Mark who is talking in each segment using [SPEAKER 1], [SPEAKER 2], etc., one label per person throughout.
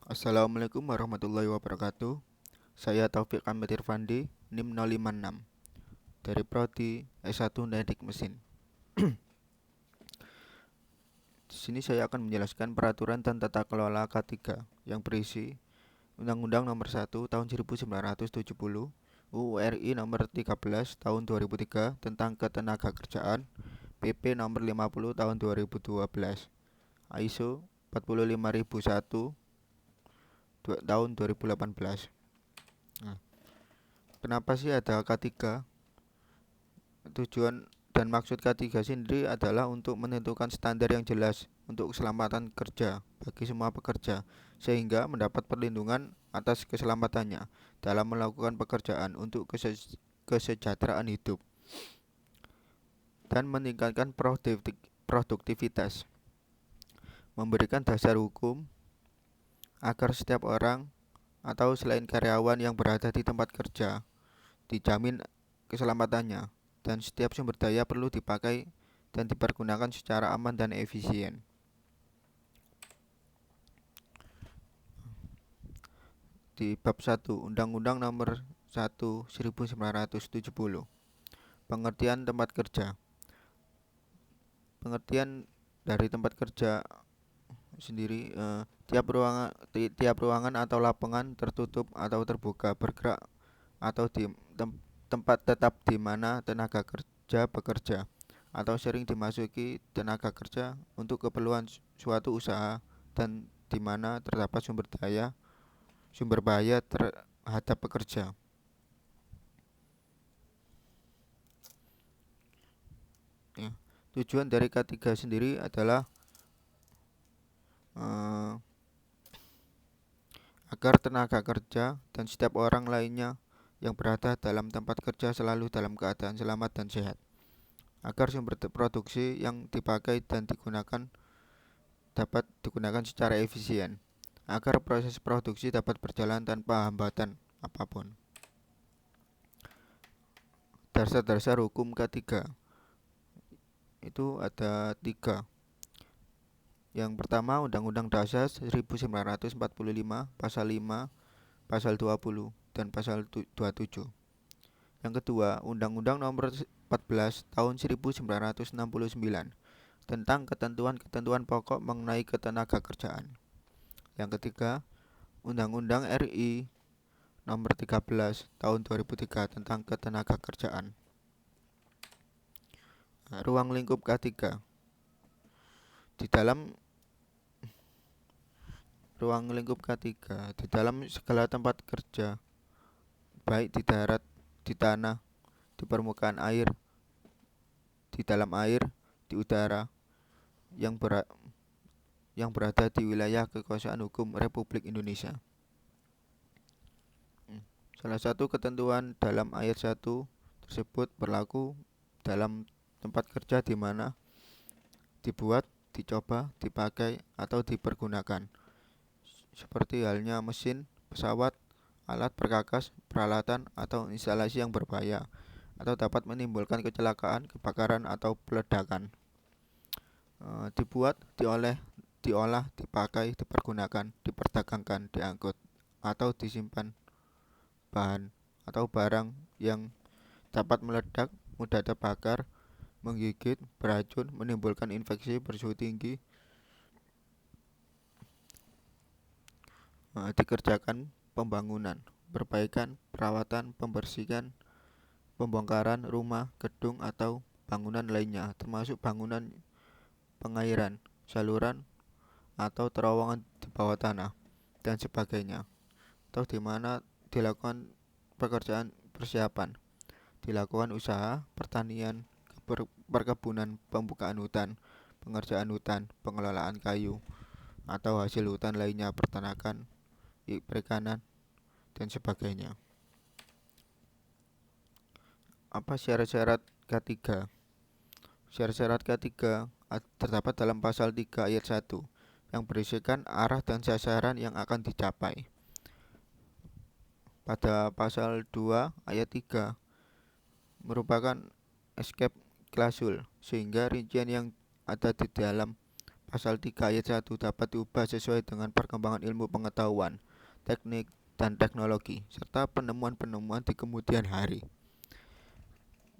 [SPEAKER 1] Assalamualaikum warahmatullahi wabarakatuh. Saya Taufik Ahmad Irfandi, NIM 056 dari Prodi S1 Teknik Mesin. Di sini saya akan menjelaskan peraturan dan tata kelola K3 yang berisi Undang-Undang Nomor 1 Tahun 1970, UU RI Nomor 13 Tahun 2003 tentang Ketenagakerjaan, PP Nomor 50 Tahun 2012, ISO 45001 tahun 2018. Nah, kenapa sih ada K3? Tujuan dan maksud K3 sendiri adalah untuk menentukan standar yang jelas untuk keselamatan kerja bagi semua pekerja, sehingga mendapat perlindungan atas keselamatannya dalam melakukan pekerjaan untuk kesejahteraan hidup dan meningkatkan produktivitas, memberikan dasar hukum agar setiap orang atau selain karyawan yang berada di tempat kerja dijamin keselamatannya, dan setiap sumber daya perlu dipakai dan dipergunakan secara aman dan efisien. Di bab 1 Undang-Undang Nomor 1 1970, pengertian tempat kerja. Pengertian dari tempat kerja sendiri, tiap ruangan atau lapangan tertutup atau terbuka, bergerak atau di tempat tetap di mana tenaga kerja bekerja atau sering dimasuki tenaga kerja untuk keperluan suatu usaha, dan di mana terdapat sumber bahaya terhadap pekerja. Ya. Tujuan dari K3 sendiri adalah agar tenaga kerja dan setiap orang lainnya yang berada dalam tempat kerja selalu dalam keadaan selamat dan sehat, agar sumber produksi yang dipakai dan dapat digunakan secara efisien, agar proses produksi dapat berjalan tanpa hambatan apapun. Dasar-dasar hukum K3 itu ada 3. Yang pertama, Undang-Undang Dasar 1945 Pasal 5, Pasal 20 dan Pasal 27. Yang kedua, Undang-Undang Nomor 14 Tahun 1969 tentang ketentuan-ketentuan pokok mengenai ketenagakerjaan. Yang ketiga, Undang-Undang RI Nomor 13 Tahun 2003 tentang ketenagakerjaan. Ruang lingkup K3. Di dalam ruang lingkup K3, di dalam segala tempat kerja, baik di darat, di tanah, di permukaan air, di dalam air, di udara, yang berada di wilayah kekuasaan hukum Republik Indonesia. Salah satu ketentuan dalam ayat 1 tersebut berlaku dalam tempat kerja di mana dibuat, dicoba, dipakai, atau dipergunakan, seperti halnya mesin, pesawat, alat perkakas, peralatan, atau instalasi yang berbahaya atau dapat menimbulkan kecelakaan, kebakaran, atau peledakan. Dibuat, diolah, dipakai, dipergunakan, diperdagangkan, diangkut, atau disimpan bahan atau barang yang dapat meledak, mudah terbakar, menggigit, beracun, menimbulkan infeksi, bersuhu tinggi, dikerjakan pembangunan, perbaikan, perawatan, pembersihan, pembongkaran rumah, gedung, atau bangunan lainnya, termasuk bangunan pengairan, saluran, atau terowongan di bawah tanah, dan sebagainya, atau di mana dilakukan pekerjaan persiapan, dilakukan usaha pertanian, perkebunan, pembukaan hutan, pengerjaan hutan, pengelolaan kayu, atau hasil hutan lainnya, peternakan, perikanan, dan sebagainya. Apa syarat-syarat K3? Syarat-syarat K3 terdapat dalam pasal 3 ayat 1 yang berisikan arah dan sasaran yang akan dicapai. Pada pasal 2 ayat 3 merupakan escape klausul, sehingga rincian yang ada di dalam pasal 3 ayat 1 dapat diubah sesuai dengan perkembangan ilmu pengetahuan, teknik, dan teknologi, serta penemuan-penemuan di kemudian hari.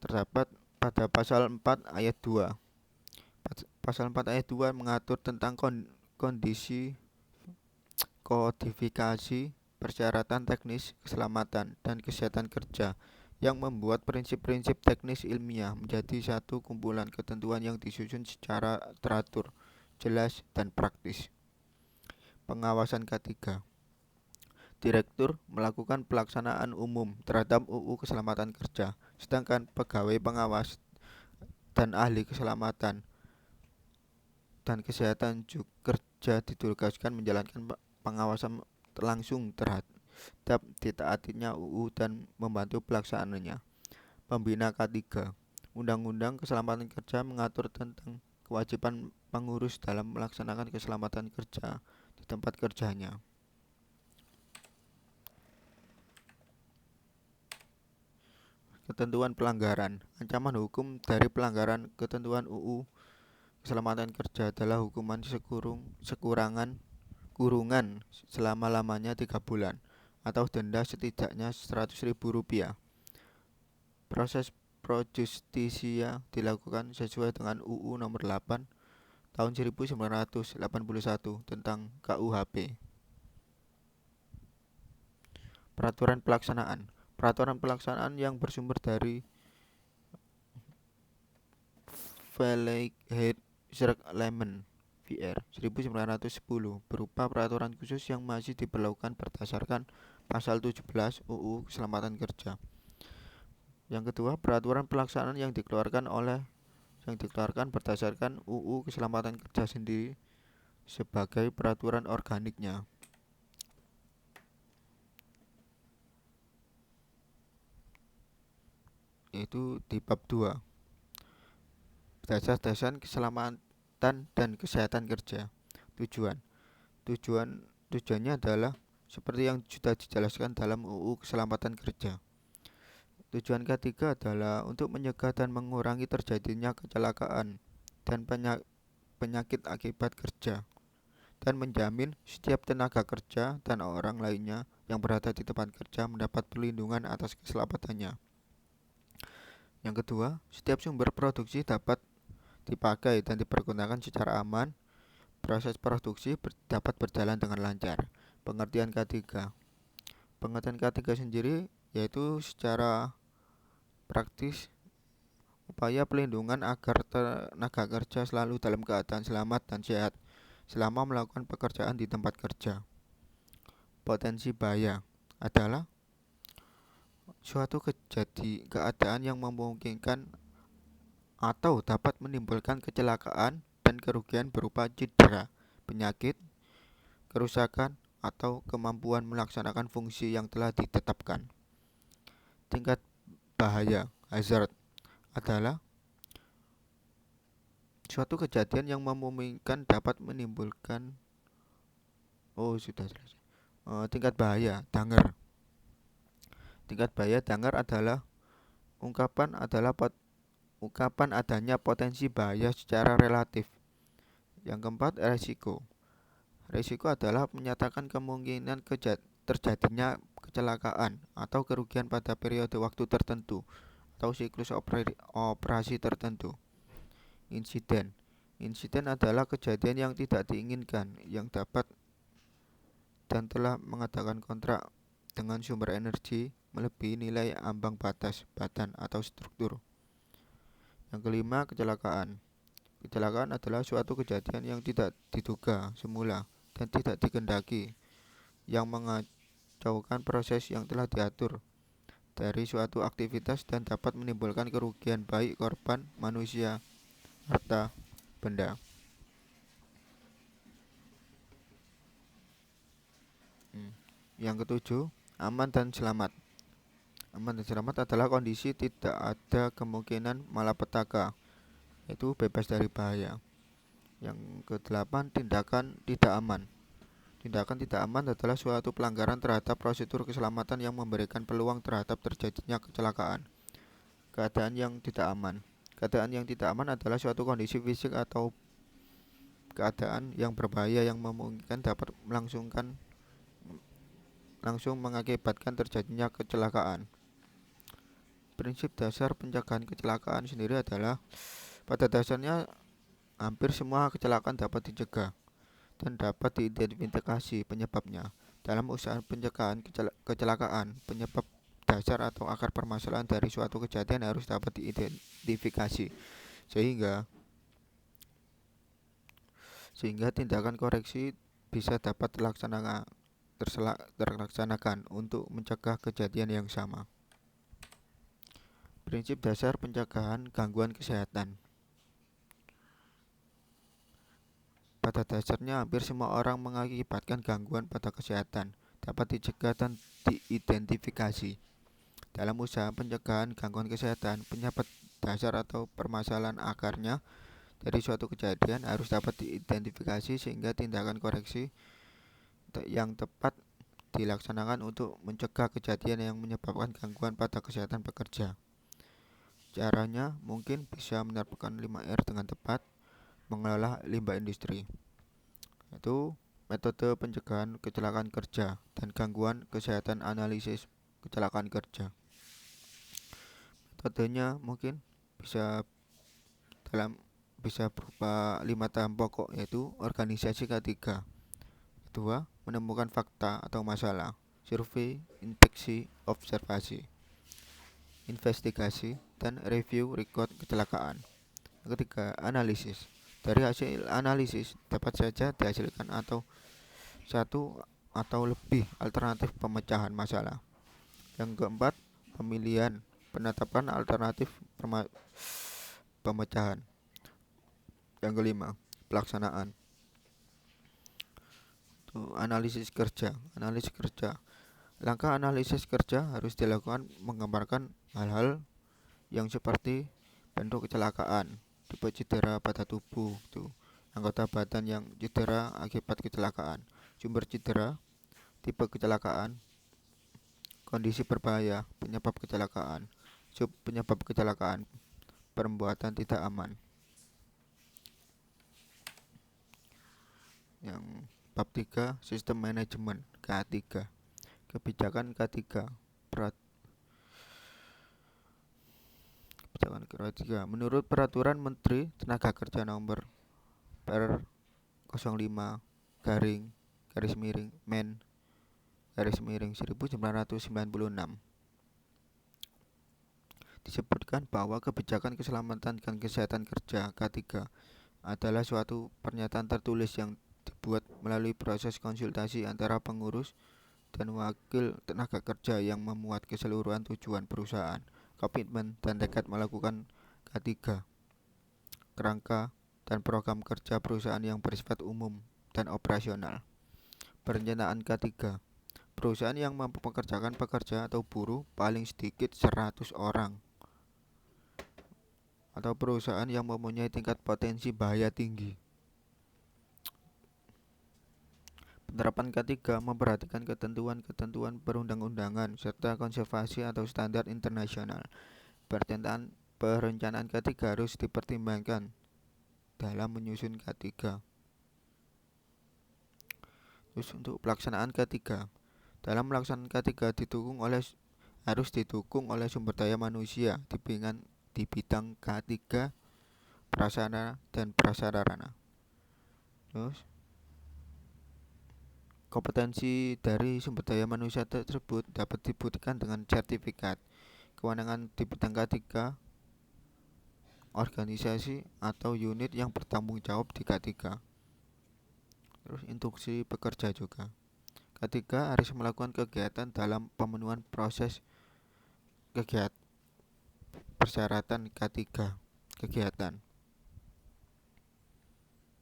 [SPEAKER 1] Terdapat pada pasal 4 ayat 2. Pasal 4 ayat 2 mengatur tentang kondisi kodifikasi persyaratan teknis keselamatan dan kesehatan kerja yang membuat prinsip-prinsip teknis ilmiah menjadi satu kumpulan ketentuan yang disusun secara teratur, jelas, dan praktis. Pengawasan ketiga. Direktur melakukan pelaksanaan umum terhadap UU Keselamatan Kerja, sedangkan pegawai pengawas dan ahli keselamatan dan kesehatan kerja ditugaskan menjalankan pengawasan langsung terhadap ditaatinya UU dan membantu pelaksanaannya. Pembina K3. Undang-Undang Keselamatan Kerja mengatur tentang kewajiban pengurus dalam melaksanakan keselamatan kerja di tempat kerjanya. Ketentuan pelanggaran. Ancaman hukum dari pelanggaran ketentuan UU Keselamatan Kerja adalah hukuman kurungan selama-lamanya 3 bulan atau denda setidaknya Rp100.000. Proses pro justisia dilakukan sesuai dengan UU Nomor 8 Tahun 1981 tentang KUHP. Peraturan pelaksanaan. Peraturan pelaksanaan yang bersumber dari Veiligheid-Schriftlijnen VR 1910 berupa peraturan khusus yang masih diberlakukan berdasarkan pasal 17 UU Keselamatan Kerja. Yang kedua, peraturan pelaksanaan yang dikeluarkan berdasarkan UU Keselamatan Kerja sendiri sebagai peraturan organiknya. Yaitu di bab 2. Dasar-dasar keselamatan dan kesehatan kerja. Tujuannya adalah seperti yang sudah dijelaskan dalam UU Keselamatan Kerja. Tujuan ketiga adalah untuk mencegah dan mengurangi terjadinya kecelakaan dan penyakit akibat kerja, dan menjamin setiap tenaga kerja dan orang lainnya yang berada di tempat kerja mendapat perlindungan atas keselamatannya. Yang kedua, setiap sumber produksi dapat dipakai dan dipergunakan secara aman. Proses produksi dapat berjalan dengan lancar. Pengertian K3 sendiri yaitu secara praktis upaya pelindungan agar tenaga kerja selalu dalam keadaan selamat dan sehat selama melakukan pekerjaan di tempat kerja. Potensi bahaya adalah suatu keadaan yang memungkinkan atau dapat menimbulkan kecelakaan dan kerugian berupa cedera, penyakit, kerusakan, atau kemampuan melaksanakan fungsi yang telah ditetapkan. Tingkat bahaya hazard adalah suatu kejadian yang memungkinkan dapat menimbulkan tingkat bahaya danger. Tingkat bahaya danger adalah ungkapan adanya potensi bahaya secara relatif. Yang keempat, resiko. Resiko adalah menyatakan kemungkinan terjadinya kecelakaan atau kerugian pada periode waktu tertentu atau siklus operasi tertentu. Insiden adalah kejadian yang tidak diinginkan yang dapat dan telah mengadakan kontrak dengan sumber energi melebihi nilai ambang batas badan atau struktur. Yang kelima, kecelakaan. Kecelakaan adalah suatu kejadian yang tidak diduga semula dan tidak dikehendaki yang mengacaukan proses yang telah diatur dari suatu aktivitas dan dapat menimbulkan kerugian baik korban, manusia, harta, benda. Yang ketujuh, aman dan selamat. Aman dan selamat adalah kondisi tidak ada kemungkinan malapetaka, yaitu bebas dari bahaya. Yang kedelapan, tindakan tidak aman. Tindakan tidak aman adalah suatu pelanggaran terhadap prosedur keselamatan yang memberikan peluang terhadap terjadinya kecelakaan. Keadaan yang tidak aman adalah suatu kondisi fisik atau keadaan yang berbahaya yang memungkinkan dapat langsung mengakibatkan terjadinya kecelakaan. Prinsip dasar pencegahan kecelakaan sendiri adalah pada dasarnya hampir semua kecelakaan dapat dicegah dan dapat diidentifikasi penyebabnya. Dalam usaha pencegahan kecelakaan, penyebab dasar atau akar permasalahan dari suatu kejadian harus dapat diidentifikasi sehingga tindakan koreksi bisa dapat terlaksanakan untuk mencegah kejadian yang sama. Prinsip dasar pencegahan gangguan kesehatan. Pada dasarnya hampir semua orang mengakibatkan gangguan pada kesehatan dapat dicegah dan diidentifikasi. Dalam usaha pencegahan gangguan kesehatan, penyebab dasar atau permasalahan akarnya dari suatu kejadian harus dapat diidentifikasi sehingga tindakan koreksi yang tepat dilaksanakan untuk mencegah kejadian yang menyebabkan gangguan pada kesehatan pekerja. Caranya mungkin bisa menerapkan 5R dengan tepat, mengelola limbah industri, yaitu metode pencegahan kecelakaan kerja dan gangguan kesehatan analisis kecelakaan kerja. Metodenya mungkin bisa berupa 5 tahap pokok, yaitu organisasi K3. Kedua, menemukan fakta atau masalah, survei, inspeksi, observasi, investigasi, dan review rekod kecelakaan. Ketiga, analisis. Dari hasil analisis dapat saja dihasilkan satu atau lebih alternatif pemecahan masalah. Yang keempat, pemilihan, penetapan alternatif pemecahan. Yang kelima, pelaksanaan. Analisis kerja. Langkah analisis kerja harus dilakukan menggambarkan hal-hal yang seperti bentuk kecelakaan, tipe cedera pada tubuh, anggota badan yang cedera akibat kecelakaan, sumber cedera, tipe kecelakaan, kondisi berbahaya, penyebab kecelakaan, penyebab kecelakaan, perbuatan tidak aman. Yang bab 3, sistem manajemen K3. Kebijakan K3. Kebijakan K3. Menurut Peraturan Menteri Tenaga Kerja Nomor per 05 garis miring Men garis miring 1996 disebutkan bahwa kebijakan keselamatan dan kesehatan kerja K3 adalah suatu pernyataan tertulis yang dibuat melalui proses konsultasi antara pengurus dan wakil tenaga kerja yang memuat keseluruhan tujuan perusahaan, komitmen, dan tekad melakukan K3, kerangka dan program kerja perusahaan yang bersifat umum dan operasional. Perencanaan K3. Perusahaan yang mampu mempekerjakan pekerja atau buruh paling sedikit 100 orang atau perusahaan yang mempunyai tingkat potensi bahaya tinggi. Penerapan K3 memperhatikan ketentuan-ketentuan perundang-undangan serta konservasi atau standar internasional. Perencanaan K3 harus dipertimbangkan dalam menyusun K3. Terus untuk pelaksanaan K3. Dalam pelaksanaan K3 harus didukung oleh sumber daya manusia di bidang K3, prasarana dan prasarana. Terus kompetensi dari sumber daya manusia tersebut dapat dibuktikan dengan sertifikat. Kewenangan di bidang K3, organisasi atau unit yang bertanggung jawab di K3. Terus instruksi pekerja juga. K3 harus melakukan kegiatan dalam pemenuhan proses kegiatan persyaratan K3 kegiatan.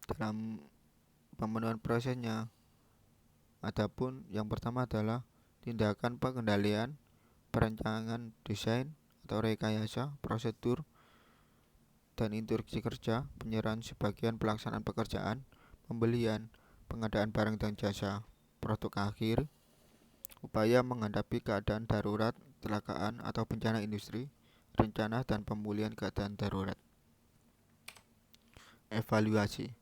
[SPEAKER 1] Dalam pemenuhan prosesnya, adapun yang pertama adalah tindakan pengendalian, perencanaan desain atau rekayasa, prosedur dan instruksi kerja, penyerahan sebagian pelaksanaan pekerjaan, pembelian, pengadaan barang dan jasa, produk akhir, upaya menghadapi keadaan darurat, kecelakaan atau bencana industri, rencana dan pemulihan keadaan darurat. Evaluasi.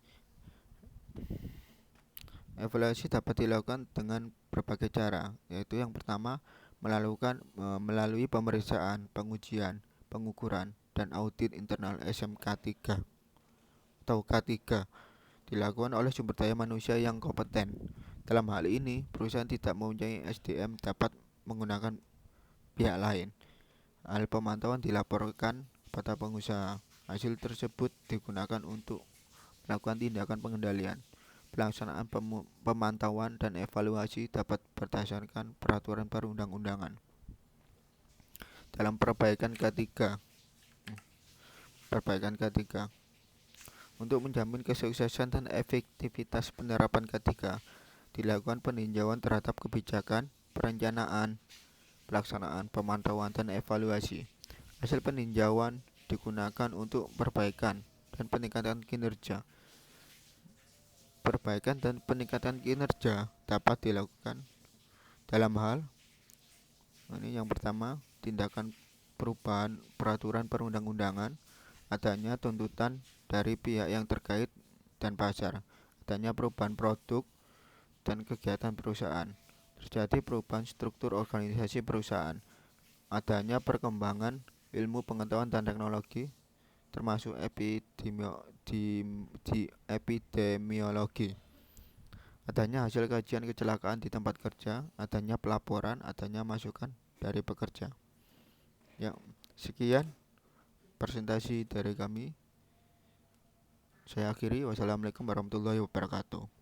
[SPEAKER 1] Evaluasi dapat dilakukan dengan berbagai cara, yaitu yang pertama melalui pemeriksaan, pengujian, pengukuran, dan audit internal SMK 3 atau K3 dilakukan oleh sumber daya manusia yang kompeten. Dalam hal ini, perusahaan tidak mempunyai SDM dapat menggunakan pihak lain. Hal pemantauan dilaporkan kepada pengusaha. Hasil tersebut digunakan untuk melakukan tindakan pengendalian. Pelaksanaan pemantauan dan evaluasi dapat berdasarkan peraturan perundang-undangan. Dalam perbaikan K3, untuk menjamin kesuksesan dan efektivitas penerapan K3, dilakukan peninjauan terhadap kebijakan, perencanaan, pelaksanaan, pemantauan, dan evaluasi. Hasil peninjauan digunakan untuk perbaikan dan peningkatan kinerja. Perbaikan dan peningkatan kinerja dapat dilakukan dalam hal ini yang pertama, tindakan perubahan peraturan perundang-undangan, adanya tuntutan dari pihak yang terkait dan pasar, adanya perubahan produk dan kegiatan perusahaan, terjadi perubahan struktur organisasi perusahaan, adanya perkembangan ilmu pengetahuan dan teknologi, termasuk epidemiologi, adanya hasil kajian kecelakaan di tempat kerja, adanya pelaporan, adanya masukan dari pekerja. Ya, sekian presentasi dari kami. Saya akhiri. Wassalamualaikum warahmatullahi wabarakatuh.